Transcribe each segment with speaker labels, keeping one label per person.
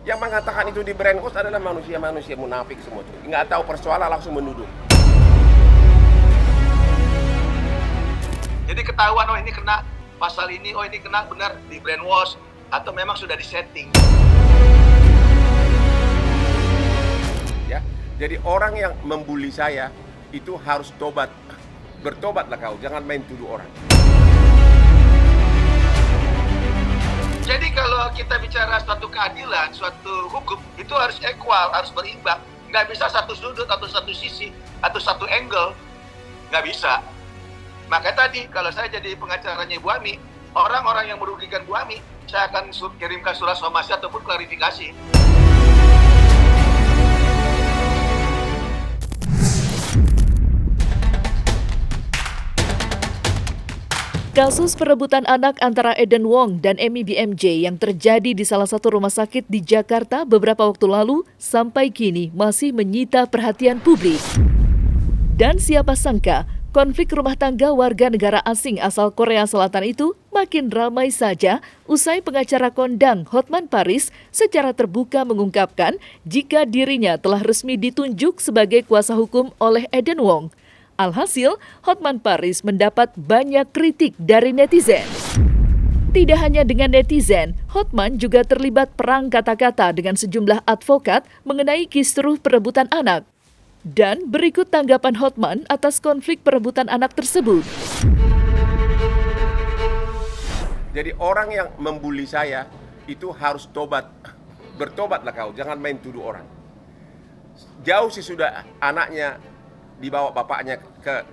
Speaker 1: Yang mengatakan itu di brainwash adalah manusia-manusia munafik semua tuh. Nggak tahu persoalan langsung menuduh.
Speaker 2: Jadi ketahuan, oh ini kena pasal ini, oh ini kena benar di brainwash, atau memang sudah disetting.
Speaker 1: Ya, jadi orang yang membuli saya itu harus tobat. Bertobatlah kau, jangan main tuduh orang.
Speaker 2: Jadi kalau kita bicara suatu keadilan, suatu hukum, itu harus equal, harus berimbang. Nggak bisa satu sudut atau satu sisi atau satu angle, nggak bisa. Makanya tadi kalau saya jadi pengacaranya Ibu Ami, orang-orang yang merugikan Bu Ami, saya akan kirimkan surat somasi ataupun klarifikasi.
Speaker 3: Kasus perebutan anak antara Eden Wong dan Emi BMJ yang terjadi di salah satu rumah sakit di Jakarta beberapa waktu lalu sampai kini masih menyita perhatian publik. Dan siapa sangka, konflik rumah tangga warga negara asing asal Korea Selatan itu makin ramai saja usai pengacara kondang Hotman Paris secara terbuka mengungkapkan jika dirinya telah resmi ditunjuk sebagai kuasa hukum oleh Eden Wong. Alhasil, Hotman Paris mendapat banyak kritik dari netizen. Tidak hanya dengan netizen, Hotman juga terlibat perang kata-kata dengan sejumlah advokat mengenai kisruh perebutan anak. Dan berikut tanggapan Hotman atas konflik perebutan anak tersebut.
Speaker 1: Jadi orang yang membuli saya itu harus tobat. Bertobatlah kau, jangan main tuduh orang. Jauh sesudah anaknya dibawa bapaknya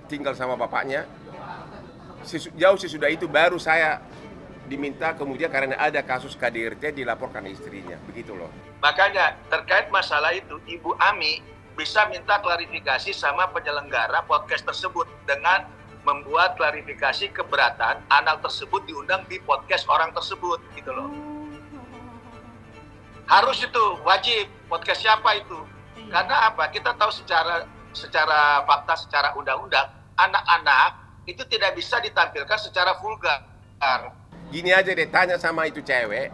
Speaker 1: tinggal sama bapaknya, jauh sesudah itu baru saya diminta kemudian karena ada kasus KDRT dilaporkan istrinya, begitu loh.
Speaker 2: Makanya terkait masalah itu, Ibu Ami bisa minta klarifikasi sama penyelenggara podcast tersebut dengan membuat klarifikasi keberatan anak tersebut diundang di podcast orang tersebut, gitu loh. Harus itu, wajib. Podcast siapa itu? Karena apa? Kita tahu secara fakta, secara undang-undang, anak-anak itu tidak bisa ditampilkan secara vulgar.
Speaker 1: Gini aja deh, tanya sama itu cewek,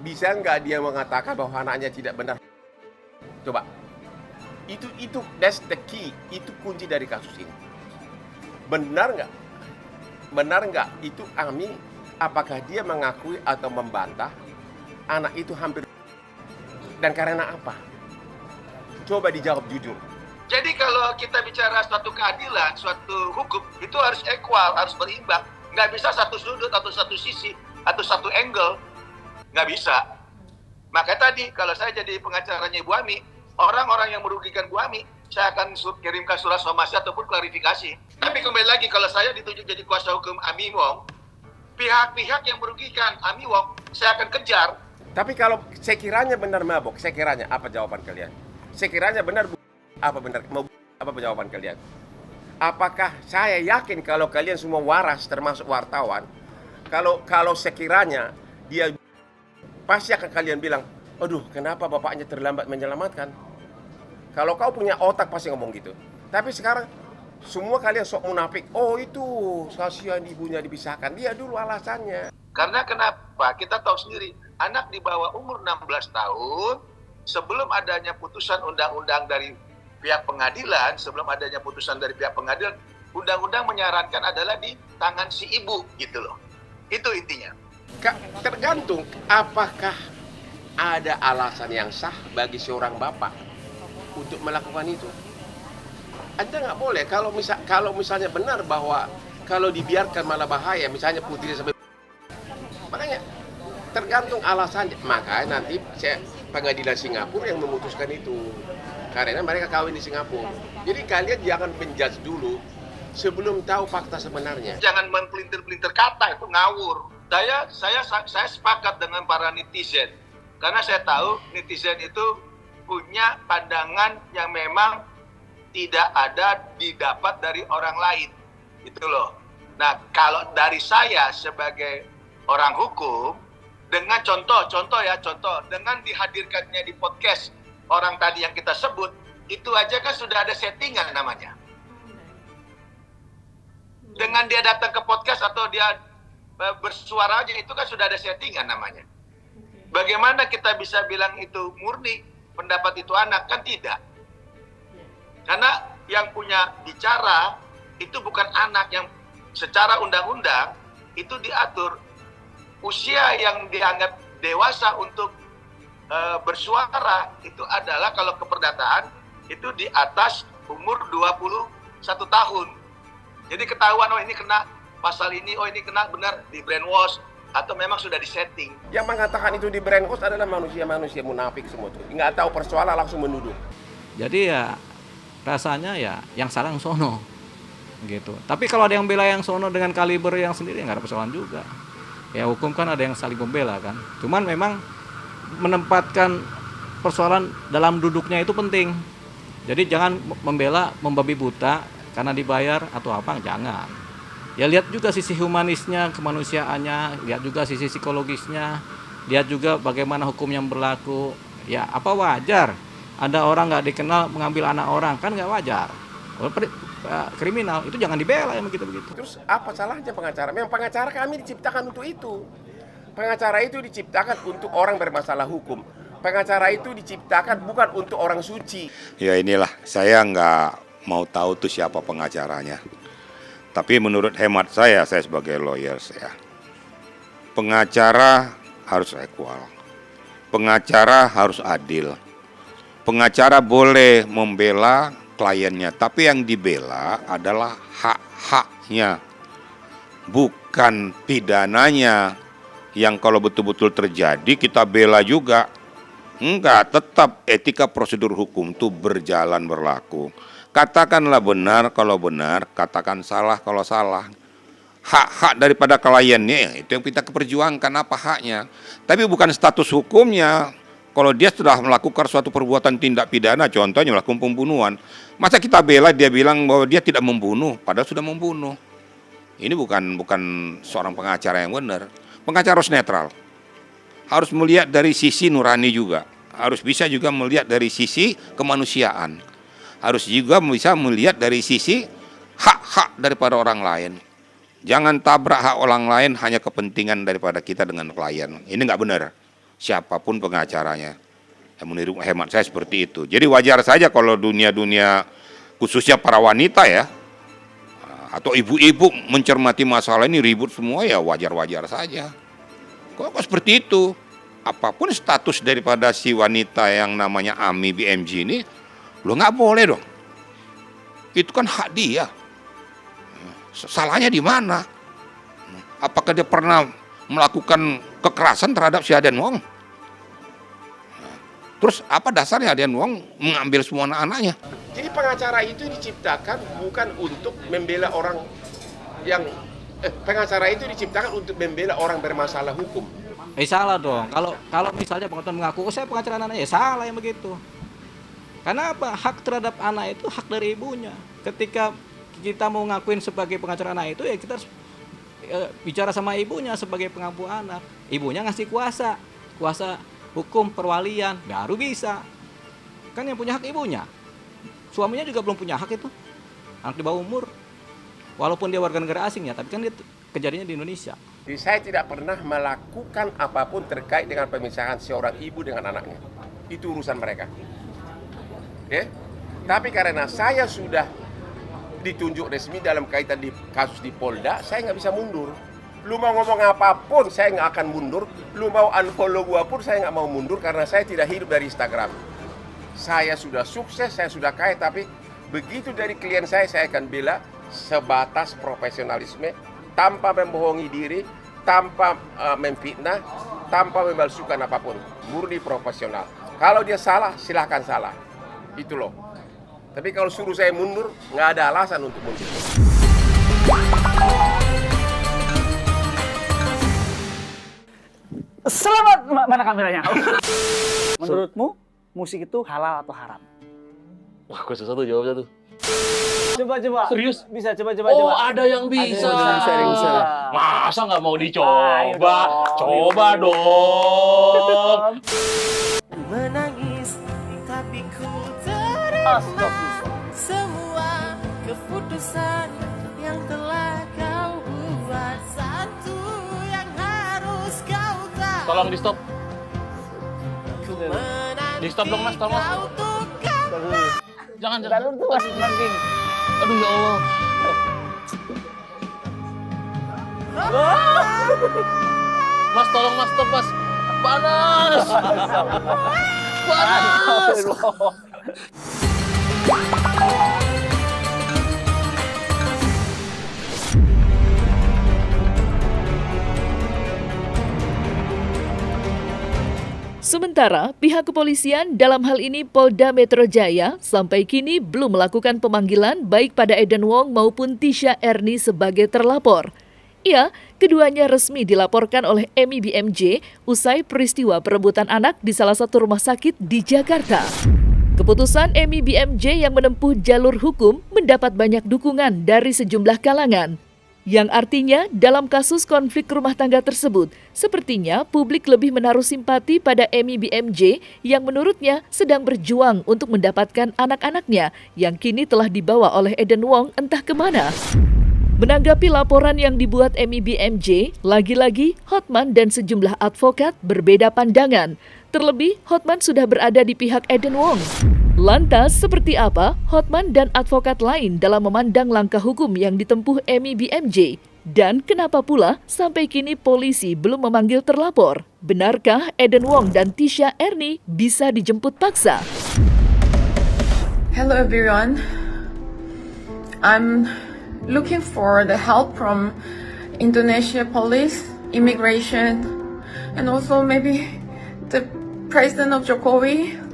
Speaker 1: bisa nggak dia mengatakan bahwa anaknya tidak benar? Coba, itu that's the key, itu kunci dari kasus ini. Benar nggak itu Ami, apakah dia mengakui atau membantah anak itu hampir, dan karena apa? Coba dijawab jujur.
Speaker 2: Jadi kalau kita bicara suatu keadilan, suatu hukum, itu harus equal, harus berimbang. Nggak bisa satu sudut atau satu sisi atau satu angle, nggak bisa. Makanya tadi kalau saya jadi pengacaranya Ibu Ami, orang-orang yang merugikan Bu Ami, saya akan kirimkan surat somasi ataupun klarifikasi. Tapi kembali lagi, kalau saya ditunjuk jadi kuasa hukum Ami Wong, pihak-pihak yang merugikan Ami Wong, saya akan kejar.
Speaker 1: Tapi kalau sekiranya benar mabok, sekiranya apa jawaban kalian? Sekiranya benar, apa jawaban kalian? Apakah saya yakin kalau kalian semua waras termasuk wartawan, kalau sekiranya dia pasti akan kalian bilang, aduh kenapa bapaknya terlambat menyelamatkan? Kalau kau punya otak pasti ngomong gitu. Tapi sekarang semua kalian sok munafik. Oh itu kasihan ibunya dipisahkan. Dia dulu alasannya.
Speaker 2: Karena kenapa? Kita tahu sendiri, anak di bawah umur 16 tahun sebelum adanya putusan undang-undang dari pihak pengadilan, undang-undang menyarankan adalah di tangan si ibu, gitu loh. Itu intinya.
Speaker 1: Tergantung apakah ada alasan yang sah bagi seorang bapak untuk melakukan itu. Anda nggak boleh kalau misalnya benar bahwa kalau dibiarkan malah bahaya, misalnya putri sampai, makanya tergantung alasannya. Makanya nanti pengadilan Singapura yang memutuskan itu. Karena mereka kawin di Singapura. Jadi kalian jangan menjudge dulu sebelum tahu fakta sebenarnya.
Speaker 2: Jangan mempelintir-pelintir kata, itu ngawur. Saya sepakat dengan para netizen. Karena saya tahu netizen itu punya pandangan yang memang tidak ada didapat dari orang lain. Gitu loh. Nah, kalau dari saya sebagai orang hukum, dengan contoh, dengan dihadirkannya di podcast orang tadi yang kita sebut, itu aja kan sudah ada settingan namanya. Dengan dia datang ke podcast atau dia bersuara aja, itu kan sudah ada settingan namanya. Bagaimana kita bisa bilang itu murni pendapat itu anak? Kan tidak. Karena yang punya bicara itu bukan anak, yang secara undang-undang itu diatur usia yang dianggap dewasa untuk bersuara itu adalah kalau keperdataan itu di atas umur 21 tahun. Jadi ketahuan, oh ini kena pasal ini, oh ini kena benar di brainwash, atau memang sudah disetting.
Speaker 1: Yang mengatakan itu di brainwash adalah manusia-manusia munafik semua tuh. Nggak tahu persoalan langsung menuduh.
Speaker 4: Jadi ya rasanya ya yang salah yang sono gitu. Tapi kalau ada yang bela yang sono dengan kaliber yang sendiri nggak ada persoalan juga. Ya hukum kan ada yang saling membela kan. Cuman memang menempatkan persoalan dalam duduknya itu penting. Jadi jangan membela membabi buta karena dibayar atau apa, jangan. Ya lihat juga sisi humanisnya, kemanusiaannya, lihat juga sisi psikologisnya, lihat juga bagaimana hukum yang berlaku. Ya apa wajar ada orang nggak dikenal mengambil anak orang, kan nggak wajar. Kriminal itu jangan dibela yang begitu-begitu.
Speaker 1: Terus apa salahnya pengacara? Memang pengacara kami diciptakan untuk itu. Pengacara itu diciptakan untuk orang bermasalah hukum. Pengacara itu diciptakan bukan untuk orang suci.
Speaker 5: Ya inilah, saya nggak mau tahu tuh siapa pengacaranya. Tapi menurut hemat saya sebagai lawyer ya, pengacara harus equal. Pengacara harus adil. Pengacara boleh membela kliennya, tapi yang dibela adalah hak-haknya, bukan pidananya. Yang kalau betul-betul terjadi kita bela juga. Enggak, tetap etika prosedur hukum itu berjalan berlaku. Katakanlah benar kalau benar, katakan salah kalau salah. Hak-hak daripada kliennya itu yang kita perjuangkan, apa haknya. Tapi bukan status hukumnya. Kalau dia sudah melakukan suatu perbuatan tindak pidana, contohnya melakukan pembunuhan, masa kita bela dia bilang bahwa dia tidak membunuh, padahal sudah membunuh. Ini bukan seorang pengacara yang benar. Pengacara harus netral. Harus melihat dari sisi nurani juga. Harus bisa juga melihat dari sisi kemanusiaan. Harus juga bisa melihat dari sisi hak-hak daripada orang lain. Jangan tabrak hak orang lain hanya kepentingan daripada kita dengan klien. Ini nggak benar. Siapapun pengacaranya. Menurut hemat saya seperti itu. Jadi wajar saja kalau dunia-dunia khususnya para wanita ya, atau ibu-ibu mencermati masalah ini ribut semua, ya wajar-wajar saja. Kok seperti itu? Apapun status daripada si wanita yang namanya Ami BMG ini, lo nggak boleh dong. Itu kan hak dia. Salahnya di mana? Apakah dia pernah melakukan kekerasan terhadap si Aden Wong? Terus apa dasarnya Aden Wong mengambil semua anak-anaknya?
Speaker 1: Jadi pengacara itu diciptakan bukan untuk membela orang yang pengacara itu diciptakan untuk membela orang bermasalah hukum.
Speaker 4: Salah dong. Kalau misalnya pengacara mengaku, oh saya pengacara anak, ya salah yang begitu. Karena apa? Hak terhadap anak itu hak dari ibunya. Ketika kita mau ngakuin sebagai pengacara anak itu, ya kita harus bicara sama ibunya sebagai pengampu anak. Ibunya ngasih kuasa hukum perwalian, baru bisa. Kan yang punya hak ibunya. Suaminya juga belum punya hak itu. Anak di bawah umur. Walaupun dia warga negara asing ya, tapi kan dia kejadiannya di Indonesia.
Speaker 1: Jadi saya tidak pernah melakukan apapun terkait dengan pemisahan seorang ibu dengan anaknya. Itu urusan mereka. Oke? Tapi karena saya sudah ditunjuk resmi dalam kaitan di kasus di Polda, saya nggak bisa mundur. Lu mau ngomong apapun, saya nggak akan mundur. Lu mau unfollow gua pun, saya nggak mau mundur karena saya tidak hidup dari Instagram. Saya sudah sukses, saya sudah kaya, tapi begitu dari klien saya akan bela sebatas profesionalisme, tanpa membohongi diri, tanpa memfitnah, tanpa memalsukan apapun. Murni profesional. Kalau dia salah, silahkan salah. Itu loh. Tapi kalau suruh saya mundur, nggak ada alasan untuk mundur.
Speaker 6: Selamat, mana kameranya? Menurutmu musik itu halal atau haram?
Speaker 7: Wah, gue susah tuh jawabnya tuh.
Speaker 6: Coba.
Speaker 7: Serius?
Speaker 6: Bisa, coba.
Speaker 7: Oh, ada yang bisa.
Speaker 6: Bisa.
Speaker 7: Masa nggak mau dicoba?
Speaker 6: Ayo dong.
Speaker 7: Coba dong.
Speaker 8: Menangis tapi ku terima semua keputusan yang telah kau buat. Satu yang harus kau tahu,
Speaker 7: Tolong di stop. Di stop dong mas, tolong mas. Jangan,
Speaker 6: Dan lu tuh masih merinding.
Speaker 7: Aduh ya Allah. Mas tolong mas, stop mas. Panas. Panas.
Speaker 3: Sementara, pihak kepolisian dalam hal ini Polda Metro Jaya sampai kini belum melakukan pemanggilan baik pada Eden Wong maupun Tisha Erni sebagai terlapor. Ya, keduanya resmi dilaporkan oleh Emi BMJ usai peristiwa perebutan anak di salah satu rumah sakit di Jakarta. Keputusan Emi BMJ yang menempuh jalur hukum mendapat banyak dukungan dari sejumlah kalangan. Yang artinya dalam kasus konflik rumah tangga tersebut, sepertinya publik lebih menaruh simpati pada Emi BMJ yang menurutnya sedang berjuang untuk mendapatkan anak-anaknya yang kini telah dibawa oleh Eden Wong entah kemana. Menanggapi laporan yang dibuat Emi BMJ, lagi-lagi Hotman dan sejumlah advokat berbeda pandangan. Terlebih, Hotman sudah berada di pihak Eden Wong. Lantas, seperti apa Hotman dan advokat lain dalam memandang langkah hukum yang ditempuh Emi BMJ? Dan kenapa pula sampai kini polisi belum memanggil terlapor? Benarkah Eden Wong dan Tisha Erni bisa dijemput paksa?
Speaker 9: Hello everyone. I'm looking for the help from Indonesia police, immigration, and also maybe the president of Jokowi,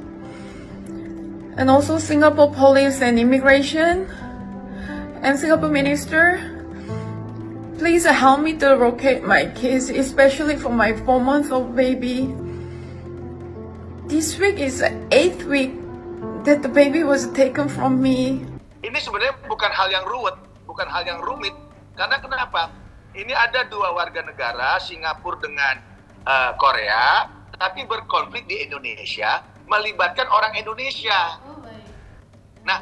Speaker 9: and also Singapore police and immigration, and Singapore minister. Please help me to locate my kids, especially for my 4-month-old baby. This week is the 8th week that the baby was taken from me.
Speaker 2: Ini sebenarnya bukan hal yang ruwet, bukan hal yang rumit. Karena kenapa? Ini ada dua warga negara, Singapura dengan Korea, tapi berkonflik di Indonesia, melibatkan orang Indonesia. Nah,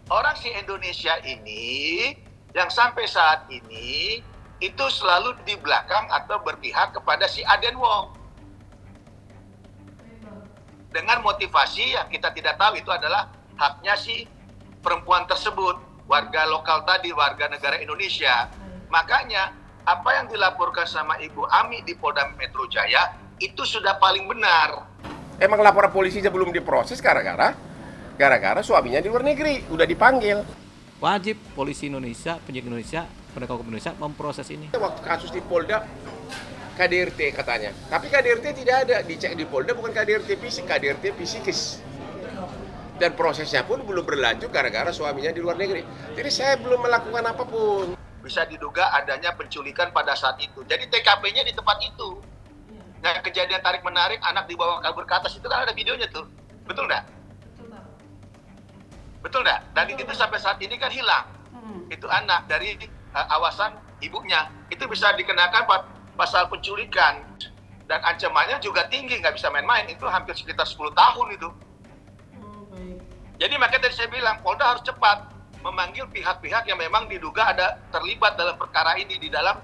Speaker 2: orang si Indonesia ini yang sampai saat ini itu selalu di belakang atau berpihak kepada si Eden Wong. Dengan motivasi yang kita tidak tahu itu adalah haknya si perempuan tersebut, warga lokal tadi, warga negara Indonesia. Makanya apa yang dilaporkan sama Ibu Ami di Polda Metro Jaya itu sudah paling benar.
Speaker 1: Emang laporan polisinya belum diproses gara-gara suaminya di luar negeri, udah dipanggil.
Speaker 4: Wajib polisi Indonesia, penyidik Indonesia, penegak hukum Indonesia memproses ini.
Speaker 1: Waktu kasus di Polda, KDRT katanya. Tapi KDRT tidak ada, dicek di Polda bukan KDRT fisik, KDRT psikis. Dan prosesnya pun belum berlanjut gara-gara suaminya di luar negeri. Jadi saya belum melakukan apapun.
Speaker 2: Bisa diduga adanya penculikan pada saat itu. Jadi TKP-nya di tempat itu. Nah, kejadian tarik-menarik anak dibawa kabur ke atas itu kan ada videonya tuh. Betul nggak? Betul nggak? Dan itu sampai saat ini kan hilang. Itu anak dari awasan ibunya. Itu bisa dikenakan pasal penculikan. Dan ancamannya juga tinggi, nggak bisa main-main. Itu hampir sekitar 10 tahun itu. Jadi makanya tadi saya bilang, Polda harus cepat memanggil pihak-pihak yang memang diduga ada terlibat dalam perkara ini, di dalam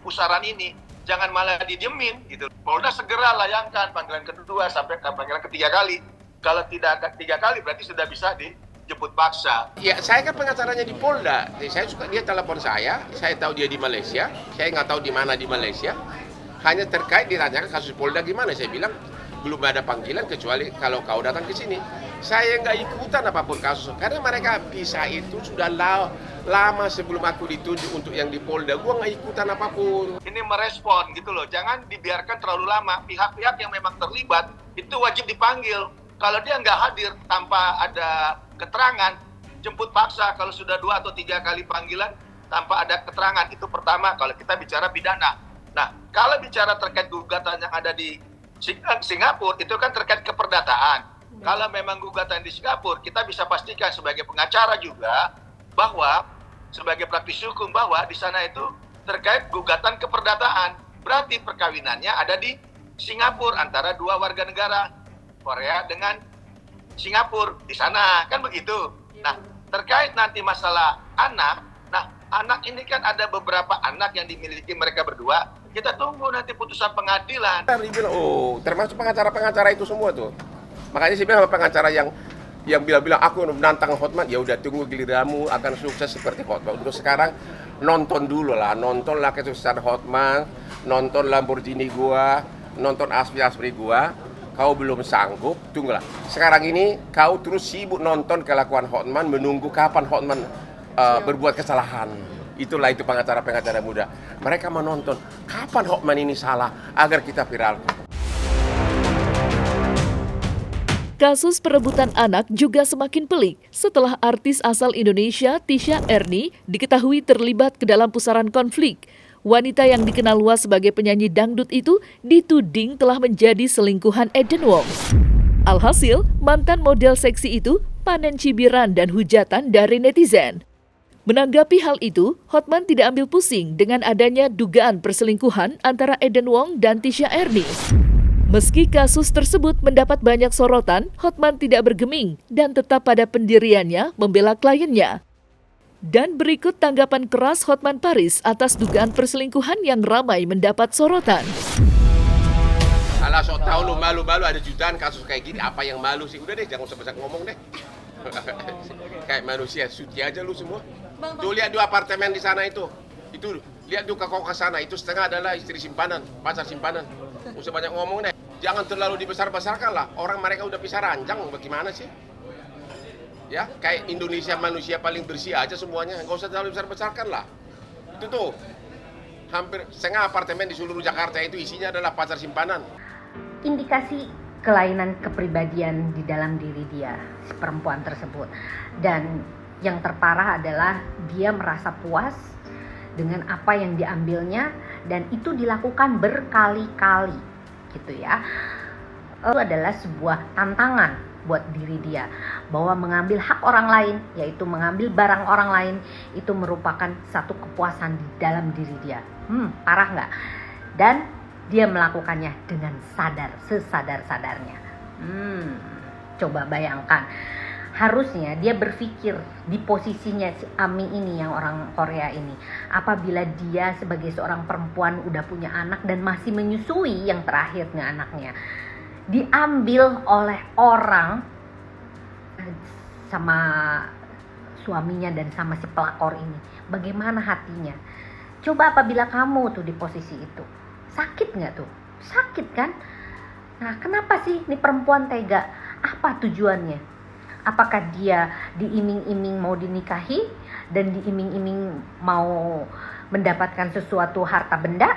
Speaker 2: pusaran ini. Jangan malah didiemin gitu. Polda segera layangkan panggilan kedua sampai ke panggilan ketiga kali. Kalau tidak 3 kali berarti sudah bisa dijemput paksa.
Speaker 1: Ya, saya kan pengacaranya di Polda. Saya suka, dia telepon saya tahu dia di Malaysia, saya nggak tahu di mana di Malaysia. Hanya terkait ditanyakan kasus Polda gimana, saya bilang belum ada panggilan kecuali kalau kau datang ke sini. Saya nggak ikutan apapun kasus, karena mereka bisa itu sudah lama sebelum aku ditunjuk untuk yang di Polda. Gua nggak ikutan apapun.
Speaker 2: Ini merespon gitu loh, jangan dibiarkan terlalu lama. Pihak-pihak yang memang terlibat itu wajib dipanggil. Kalau dia nggak hadir tanpa ada keterangan, jemput paksa. Kalau sudah 2 atau 3 kali panggilan tanpa ada keterangan, itu pertama kalau kita bicara pidana. Nah, kalau bicara terkait gugatan yang ada di Singapura, itu kan terkait keperdataan. Kalau memang gugatan di Singapura, kita bisa pastikan sebagai pengacara juga bahwa sebagai praktisi hukum bahwa di sana itu terkait gugatan keperdataan. Berarti perkawinannya ada di Singapura antara 2 warga negara, Korea dengan Singapura. Di sana kan begitu. Nah, terkait nanti masalah anak, nah anak ini kan ada beberapa anak yang dimiliki mereka berdua Kita tunggu nanti putusan pengadilan.
Speaker 1: Tadi bilang, oh, termasuk pengacara-pengacara itu semua tuh. Makanya saya bilang pengacara yang bilang aku menantang Hotman, ya udah tunggu giliranmu akan sukses seperti Hotman. Untuk sekarang nontonlah kesuksesan Hotman, nonton Lamborghini gua, nonton Aspri gua. Kau belum sanggup, tunggulah. Sekarang ini kau terus sibuk nonton kelakuan Hotman, menunggu kapan Hotman berbuat kesalahan. Itulah itu pengacara-pengacara muda. Mereka menonton kapan Hotman ini salah agar kita viral.
Speaker 3: Kasus perebutan anak juga semakin pelik setelah artis asal Indonesia Tisha Erni diketahui terlibat ke dalam pusaran konflik. Wanita yang dikenal luas sebagai penyanyi dangdut itu dituding telah menjadi selingkuhan Eden Wong. Alhasil, mantan model seksi itu panen cibiran dan hujatan dari netizen. Menanggapi hal itu, Hotman tidak ambil pusing dengan adanya dugaan perselingkuhan antara Eden Wong dan Tisha Erni. Meski kasus tersebut mendapat banyak sorotan, Hotman tidak bergeming dan tetap pada pendiriannya membela kliennya. Dan berikut tanggapan keras Hotman Paris atas dugaan perselingkuhan yang ramai mendapat sorotan.
Speaker 1: Alah, sok tahu lu malu-malu ada jutaan kasus kayak gini, apa yang malu sih? Udah deh, jangan usah banyak ngomong deh. Kayak manusia, suci aja lu semua. Tuh lihat 2 apartemen di sana itu lihat tuh ke sana, itu setengah adalah istri simpanan, pacar simpanan. Usah banyak ngomong deh. Jangan terlalu dibesar-besarkan lah. Orang mereka udah pisah ranjang, bagaimana sih? Ya, kayak Indonesia manusia paling bersih aja semuanya. Nggak usah terlalu besar-besarkan lah. Itu tuh, hampir setengah apartemen di seluruh Jakarta itu isinya adalah pacar simpanan.
Speaker 10: Indikasi kelainan kepribadian di dalam diri dia, si perempuan tersebut. Dan yang terparah adalah dia merasa puas dengan apa yang diambilnya dan itu dilakukan berkali-kali gitu ya. Itu adalah sebuah tantangan buat diri dia, bahwa mengambil hak orang lain, yaitu mengambil barang orang lain, itu merupakan satu kepuasan di dalam diri dia. Parah nggak? Dan dia melakukannya dengan sesadar-sadarnya. Coba bayangkan, harusnya dia berpikir di posisinya si Ami ini, yang orang Korea ini, apabila dia sebagai seorang perempuan udah punya anak dan masih menyusui yang terakhirnya anaknya, diambil oleh orang sama suaminya dan sama si pelakor ini, bagaimana hatinya? Coba apabila kamu tuh di posisi itu, sakit nggak tuh? Sakit kan? Nah, kenapa sih ini perempuan tega? Apa tujuannya? Apakah dia diiming-iming mau dinikahi dan diiming-iming mau mendapatkan sesuatu harta benda?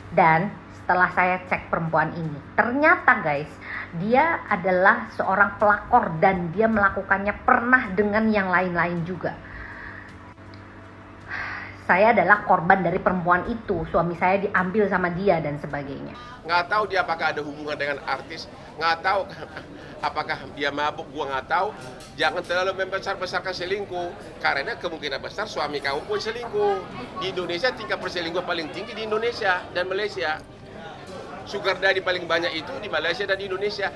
Speaker 10: Dan setelah saya cek perempuan ini, ternyata guys, dia adalah seorang pelakor dan dia melakukannya pernah dengan yang lain-lain juga. Saya adalah korban dari perempuan itu, suami saya diambil sama dia dan sebagainya.
Speaker 1: Nggak tahu dia apakah ada hubungan dengan artis, nggak tahu apakah dia mabuk, gua nggak tahu. Jangan terlalu membesar-besarkan selingkuh, karena kemungkinan besar suami kamu pun selingkuh. Di Indonesia tingkat perselingkuhan paling tinggi di Indonesia dan Malaysia. Sugar daddy paling banyak itu di Malaysia dan di Indonesia.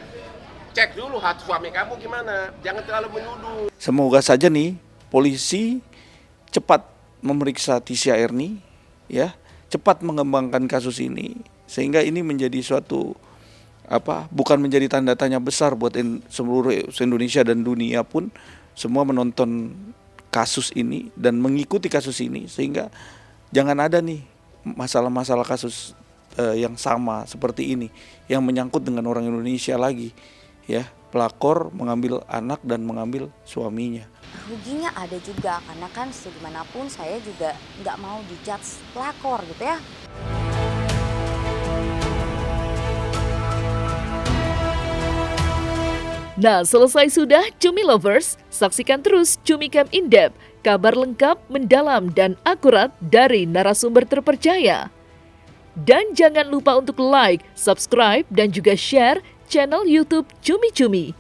Speaker 1: Cek dulu hati suami kamu gimana, jangan terlalu menuduh.
Speaker 11: Semoga saja nih polisi cepat memeriksa Tisha Erni, ya, cepat mengembangkan kasus ini sehingga ini menjadi suatu bukan menjadi tanda tanya besar buat seluruh Indonesia dan dunia pun semua menonton kasus ini dan mengikuti kasus ini, sehingga jangan ada nih masalah-masalah kasus yang sama seperti ini yang menyangkut dengan orang Indonesia lagi, ya, pelakor mengambil anak dan mengambil suaminya.
Speaker 12: Ruginya ada juga, karena kan segimanapun saya juga nggak mau dijudge pelakor gitu ya.
Speaker 3: Nah, selesai sudah Cumi Lovers, saksikan terus Cumi Camp In-Depth, kabar lengkap, mendalam, dan akurat dari narasumber terpercaya. Dan jangan lupa untuk like, subscribe, dan juga share channel YouTube Cumi Cumi.